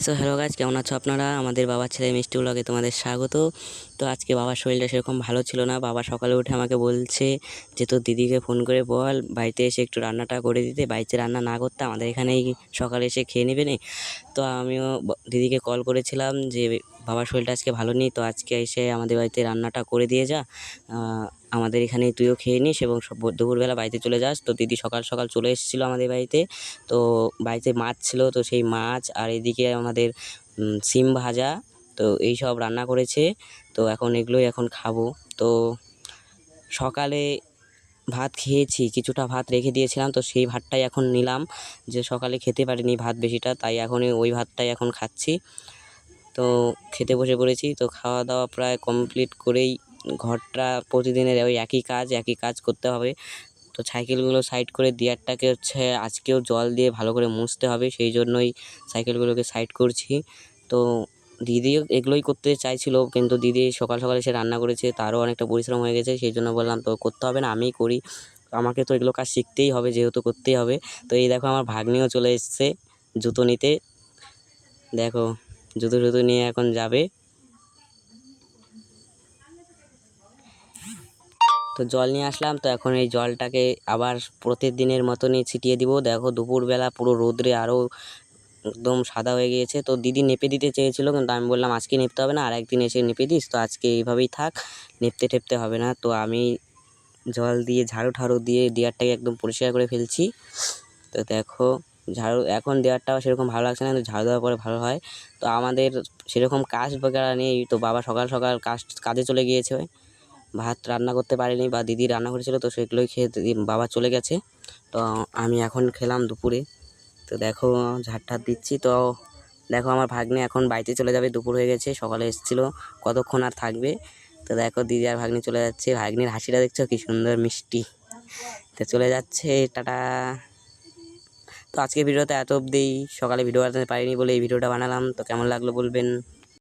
So hello guys, কেমন আছো আপনারা? আমাদের বাবার ছেলে মিষ্টি ব্লগে তোমাদের স্বাগত। তো আজকে বাবার শরীরটা সেরকম ভালো ছিল না। বাবা সকালে উঠে আমাকে বলছে যে তোর দিদিকে ফোন করে বল বাড়িতে এসে একটু রান্নাটা করে দিতে। বাড়িতে রান্না না করতে আমাদের এখানেই সকালে এসে খেয়ে নেবে নে। তো আমিও দিদিকে কল করেছিলাম যে বাবার শরীরটা আজকে ভালো নেই, তো আজকে এসে আমাদের বাড়িতে রান্নাটা করে দিয়ে যা, আমাদের এখানে তুইও খেয়ে নিস এবং দুপুরবেলা বাড়িতে চলে যাস। তো দিদি সকাল সকাল চলে এসেছিলো আমাদের বাড়িতে। তো বাড়িতে মাছ ছিল, তো সেই মাছ আর এদিকে আমাদের সিম ভাজা, তো এই সব রান্না করেছে। তো এখন এগুলোই এখন খাবো। তো সকালে ভাত খেয়েছি, কিছুটা ভাত রেখে দিয়েছিলাম, তো সেই ভাতটাই এখন নিলাম। যে সকালে খেতে পারিনি ভাত বেশিটা, তাই এখনই ওই ভাতটাই এখন খাচ্ছি। তো খেতে বসে পড়েছি। তো খাওয়া দাওয়া প্রায় কমপ্লিট করেই ঘরটা প্রতিদিনের ওই একই কাজ করতে হবে। তো সাইকেলগুলো সাইড করে দেওয়ারটাকে আজকেও জল দিয়ে ভালো করে মুছতে হবে, সেই জন্যই সাইকেলগুলোকে সাইড করছি। তো দিদিও এগুলোই করতে চাইছিল, কিন্তু দিদি সকাল সকাল এসে রান্না করেছে, তারও অনেকটা পরিশ্রম হয়ে গেছে। সেই জন্য বললাম তো করতে হবে না, আমিই করি। আমাকে তো এগুলো কাজ শিখতেই হবে, যেহেতু করতেই হবে। তো এই দেখো আমার ভাগ্নিও চলে এসছে জুতো নিতে। দেখো জুতো নিয়ে এখন যাবে। তো জল নিয়ে আসলাম, তো এখন এই জলটাকে আবার প্রতিদিনের মতনই ছিটিয়ে দিব। দেখো দুপুরবেলা পুরো রোদ্রে আরও একদম সাদা হয়ে গিয়েছে। তো দিদি নেপে দিতে চেয়েছিল, কিন্তু আমি বললাম আজকে নেপতে হবে না, আর একদিন এসে নেপে দিস। তো আজকে এইভাবেই থাক, নেপতে টেপতে হবে না। তো আমি জল দিয়ে ঝাড়ু ঠাড়ু দিয়ে দেওয়ারটাকে একদম পরিষ্কার করে ফেলছি। তো দেখো ঝাড়ু এখন দেওয়ারটাও সেরকম ভালো লাগছে না, কিন্তু ঝাড়ু দেওয়ার পরে ভালো হয়। তো আমাদের সেরকম কাজ বগেরা নেই, তো বাবা সকাল সকাল কাজে চলে গিয়েছে। ভাত রান্না করতে পারিনি, বা দিদি রান্না করেছিল, তো সেগুলোই খেয়ে বাবা চলে গেছে। তো আমি এখন খেলাম দুপুরে। তো দেখো ঝাড় দিচ্ছি। তো দেখো আমার ভাগ্নে এখন বাড়িতে চলে যাবে, দুপুর হয়ে গেছে, সকালে এসেছিলো, কতক্ষণ আর থাকবে। তো দেখো দিদি আর ভাগ্নি চলে যাচ্ছে। ভাগ্নির হাসিটা দেখছো কি সুন্দর মিষ্টি। তো চলে যাচ্ছে, টাটা। তো আজকে ভিডিওতে এত অবধি। সকালে ভিডিও বানাতে পারিনি বলে এই ভিডিওটা বানালাম। তো কেমন লাগলো বলবেন।